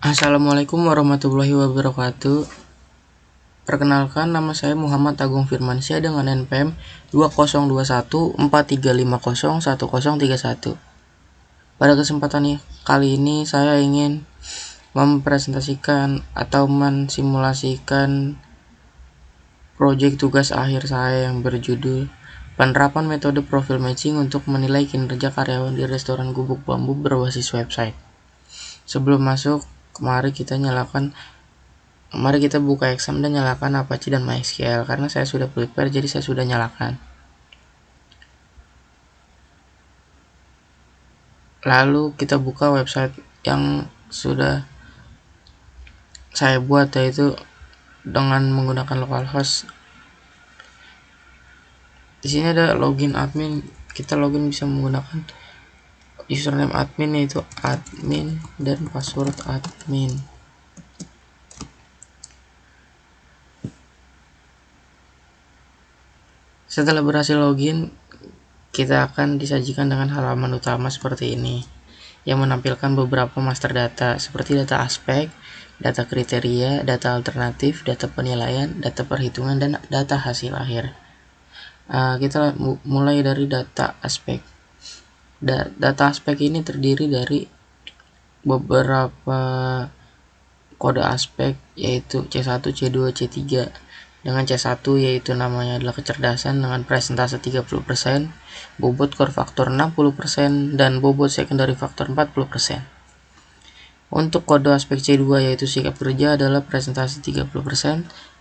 Assalamualaikum warahmatullahi wabarakatuh. Perkenalkan, nama saya Muhammad Agung Firmansyah dengan NPM 202143501031. Pada kesempatan kali ini saya ingin mempresentasikan atau mensimulasikan proyek tugas akhir saya yang berjudul penerapan metode profil matching untuk menilai kinerja karyawan di restoran Gubuk Bambu berbasis website. Sebelum masuk, mari kita buka exam dan nyalakan Apache dan MySQL karena saya sudah prepare, jadi saya sudah nyalakan. Lalu kita buka website yang sudah saya buat, yaitu dengan menggunakan localhost. Di sini ada login admin. Kita login bisa menggunakan username admin, yaitu admin, dan password admin. Setelah berhasil login, kita akan disajikan dengan halaman utama seperti ini, yang menampilkan beberapa master data seperti data aspek, data kriteria, data alternatif, data penilaian, data perhitungan, dan data hasil akhir. Kita mulai dari data aspek. Data aspek ini terdiri dari beberapa kode aspek, yaitu C1, C2, C3. Dengan C1 yaitu namanya adalah kecerdasan dengan presentase 30%, bobot core faktor 60%, dan bobot secondary faktor 40%. Untuk kode aspek C2 yaitu sikap kerja adalah presentasi 30%,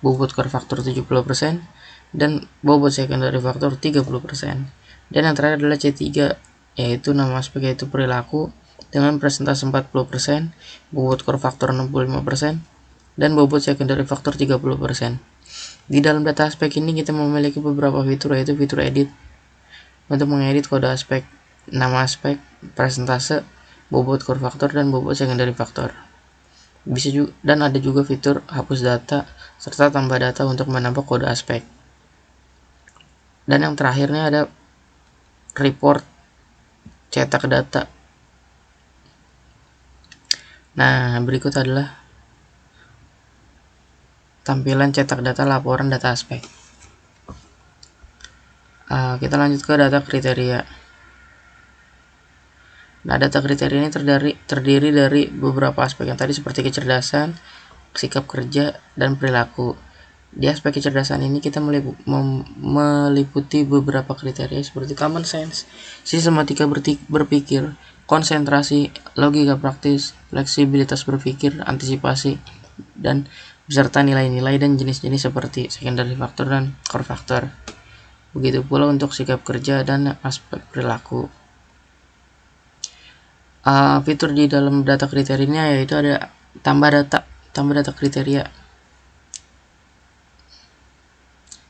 bobot core faktor 70%, dan bobot secondary faktor 30%. Dan yang terakhir adalah C3 yaitu nama aspek yaitu perilaku dengan presentasi 40%, bobot core faktor 65%, dan bobot secondary faktor 30%. Di dalam data aspek ini kita memiliki beberapa fitur, yaitu fitur edit untuk mengedit kode aspek, nama aspek, presentase, bobot core faktor, dan bobot secondary faktor. Bisa juga, dan ada juga fitur hapus data serta tambah data untuk menambah kode aspek. Dan yang terakhirnya ada report cetak data. Nah, berikut adalah tampilan cetak data laporan data aspek. Kita lanjut ke data kriteria. Nah, data kriteria ini terdiri dari beberapa aspek yang tadi seperti kecerdasan, sikap kerja, dan perilaku. Di aspek kecerdasan ini kita meliputi beberapa kriteria seperti common sense, sistematika berpikir, konsentrasi, logika praktis, fleksibilitas berpikir, antisipasi, dan beserta nilai-nilai dan jenis-jenis seperti secondary factor dan core factor. Begitu pula untuk sikap kerja dan aspek perilaku. Fitur di dalam data kriterianya yaitu ada tambah data kriteria.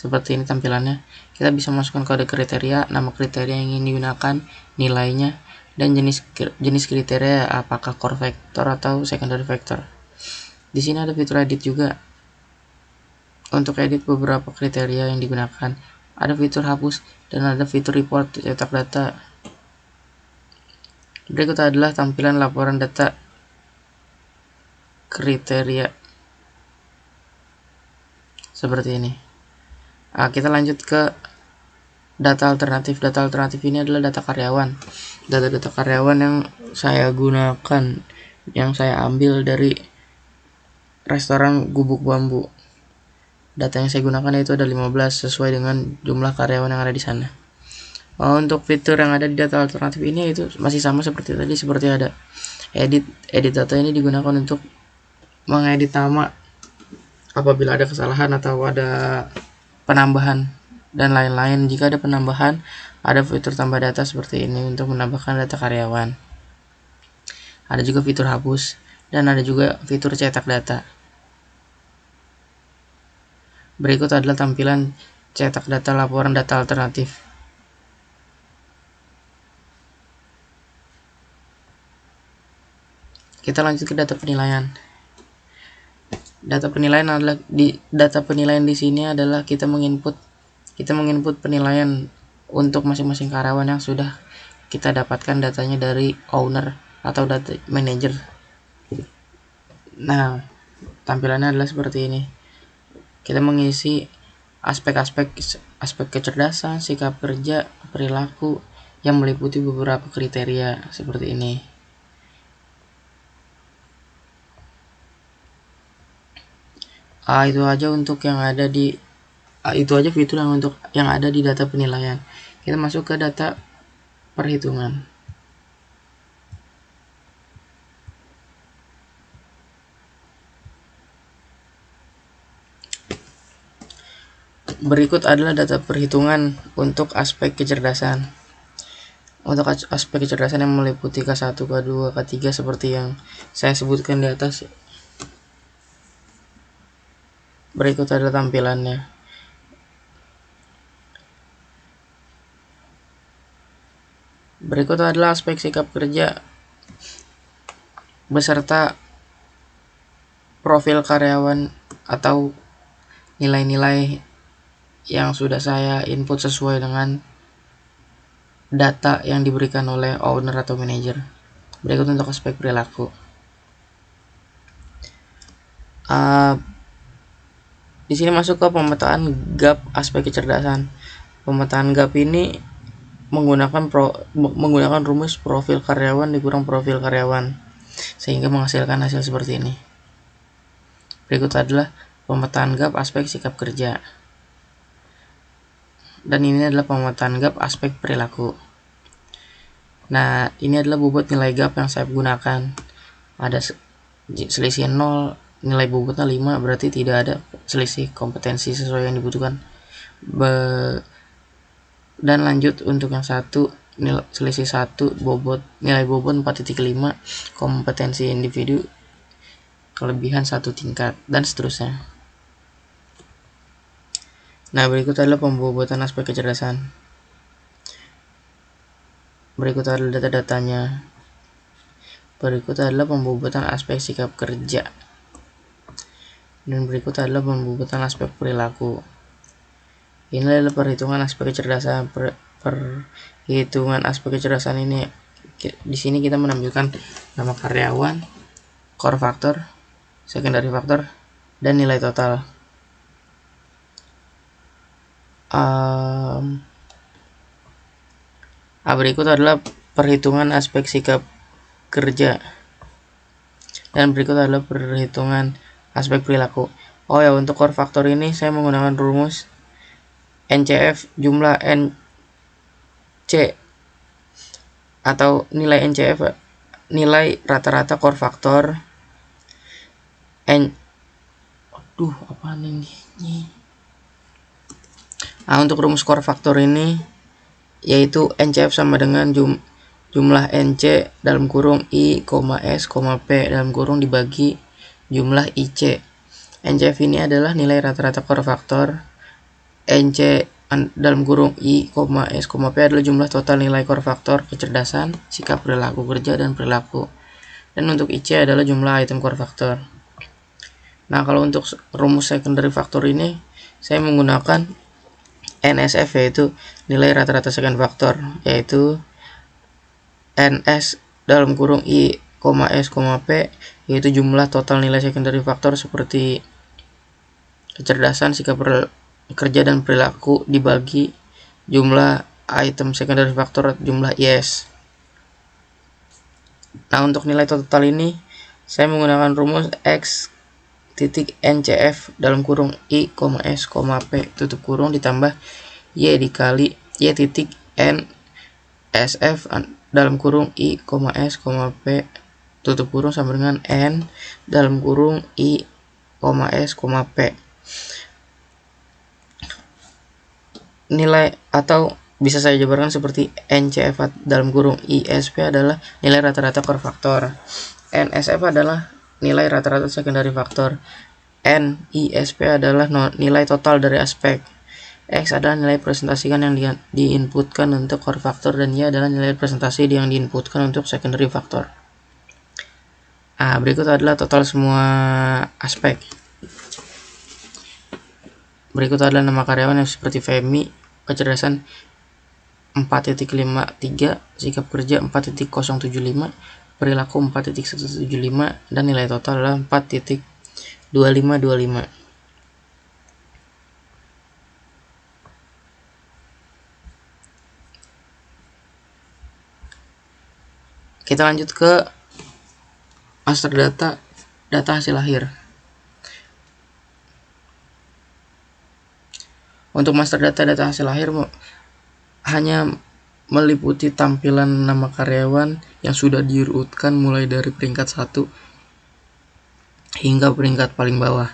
Seperti ini tampilannya. Kita bisa masukkan kode kriteria, nama kriteria yang ingin digunakan, nilainya, dan jenis kriteria apakah core factor atau secondary factor. Di sini ada fitur edit juga. Untuk edit beberapa kriteria yang digunakan, ada fitur hapus dan ada fitur report cetak data. Berikut adalah tampilan laporan data kriteria seperti ini. Kita lanjut ke data alternatif. Data alternatif ini adalah data karyawan. Data karyawan yang saya gunakan, yang saya ambil dari restoran Gubuk Bambu. Data yang saya gunakan itu ada 15 sesuai dengan jumlah karyawan yang ada di sana. Untuk fitur yang ada di data alternatif ini itu masih sama seperti tadi, seperti ada edit data ini digunakan untuk mengedit nama apabila ada kesalahan atau ada penambahan dan lain-lain. Jika ada penambahan, ada fitur tambah data seperti ini untuk menambahkan data karyawan. Ada juga fitur hapus dan ada juga fitur cetak data. Berikut adalah tampilan cetak data laporan data alternatif. Kita lanjut ke data penilaian. Data penilaian di sini adalah kita menginput penilaian untuk masing-masing karyawan yang sudah kita dapatkan datanya dari owner atau data manager. Nah, tampilannya adalah seperti ini. Kita mengisi aspek kecerdasan, sikap kerja, perilaku yang meliputi beberapa kriteria seperti ini. Itu aja untuk yang ada di itu aja fitur yang untuk yang ada di data penilaian. Kita masuk ke data perhitungan. Berikut adalah data perhitungan untuk aspek kecerdasan. Untuk aspek kecerdasan yang meliputi K1, K2, K3 seperti yang saya sebutkan di atas. Berikut adalah tampilannya. Berikut adalah aspek sikap kerja beserta profil karyawan atau nilai-nilai yang sudah saya input sesuai dengan data yang diberikan oleh owner atau manajer. Berikut untuk aspek perilaku. Di sini masuk ke pemetaan gap aspek kecerdasan. Pemetaan gap ini menggunakan rumus profil karyawan dikurang profil karyawan sehingga menghasilkan hasil seperti ini. Berikut adalah pemetaan gap aspek sikap kerja. Dan ini adalah pemetaan gap aspek perilaku. Nah, ini adalah bobot nilai gap yang saya gunakan. Ada selisih 0, nilai bobotnya 5, berarti tidak ada selisih kompetensi sesuai yang dibutuhkan. Dan lanjut untuk yang satu, selisih 1, nilai bobot 4.5, kompetensi individu kelebihan 1 tingkat, dan seterusnya. Nah, berikut adalah pembobotan aspek kecerdasan. Berikut adalah data-datanya. Berikut adalah pembobotan aspek sikap kerja. Dan berikut adalah pembobotan aspek perilaku. Ini adalah perhitungan aspek kecerdasan. Perhitungan aspek kecerdasan ini, di sini kita menampilkan nama karyawan, core factor, secondary factor, dan nilai total. Berikut adalah perhitungan aspek sikap kerja. Dan berikut adalah perhitungan aspek perilaku. Untuk core factor ini saya menggunakan rumus NCF jumlah NC atau nilai NCF, nilai rata-rata core factor untuk rumus core factor ini yaitu NCF sama dengan jumlah NC dalam kurung I, S, P dalam kurung dibagi jumlah IC. NCF ini adalah nilai rata-rata core factor. NC dalam kurung I, S, P adalah jumlah total nilai core factor kecerdasan, sikap, perilaku kerja, dan perilaku. Dan untuk IC adalah jumlah item core factor. Nah, kalau untuk rumus secondary factor ini saya menggunakan NSF, yaitu nilai rata-rata second factor, yaitu NS dalam kurung I, S, P, yaitu jumlah total nilai secondary factor seperti kecerdasan, sikap kerja, dan perilaku dibagi jumlah item secondary factor jumlah IS. Nah, untuk nilai total ini saya menggunakan rumus X titik NCF dalam kurung I, S, P tutup kurung ditambah Y dikali Y titik N SF dalam kurung I, S, P tutup kurung sama dengan N dalam kurung I, S, P. Nilai atau bisa saya jabarkan seperti NCF dalam kurung ISP adalah nilai rata-rata core factor, NSF adalah nilai rata-rata secondary factor, NISP adalah nilai total dari aspek, X adalah nilai presentasikan yang diinputkan untuk core factor, dan Y adalah nilai presentasi yang diinputkan untuk secondary factor. Berikut adalah total semua aspek. Berikut adalah nama karyawan yang seperti Femi, kecerdasan 4.53, sikap kerja 4.075, perilaku 4.175 dan nilai total adalah 4.2525. Kita lanjut ke master data hasil akhir. Untuk master data hasil akhir hanya meliputi tampilan nama karyawan yang sudah diurutkan mulai dari peringkat 1 hingga peringkat paling bawah,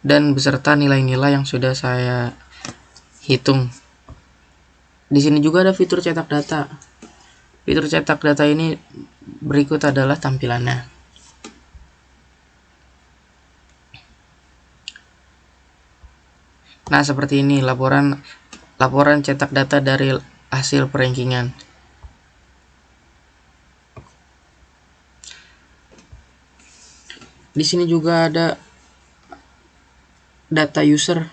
dan beserta nilai-nilai yang sudah saya hitung. Di sini juga ada fitur cetak data. Fitur cetak data ini berikut adalah tampilannya. Nah, seperti ini laporan cetak data dari hasil perankingan. Di sini juga ada data user.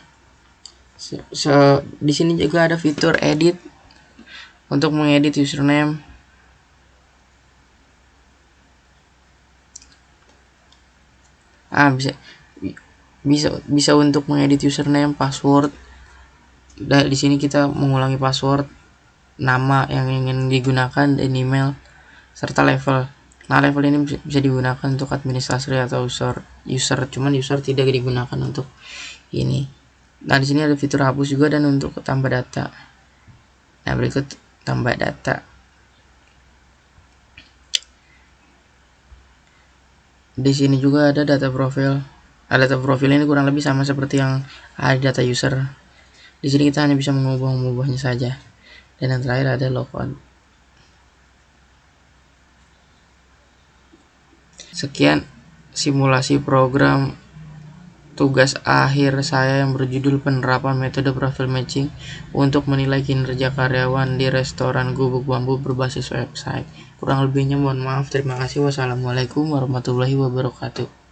Di sini juga ada fitur edit untuk mengedit username. Bisa untuk mengedit username, password. Dan di sini kita mengulangi password, nama yang ingin digunakan, dan email, serta level. Nah, level ini bisa digunakan untuk administrator atau user, cuman user tidak digunakan untuk ini. Nah, di sini ada fitur hapus juga dan untuk tambah data. Nah, berikut tambah data. Di sini juga ada data profil. Data profil ini kurang lebih sama seperti yang ada data user. Di sini kita hanya bisa mengubahnya saja. Dan yang terakhir ada logout. Sekian simulasi program tugas akhir saya yang berjudul penerapan metode profil matching untuk menilai kinerja karyawan di restoran Gubuk Bambu berbasis website. Kurang lebihnya mohon maaf. Terima kasih. Wassalamualaikum warahmatullahi wabarakatuh.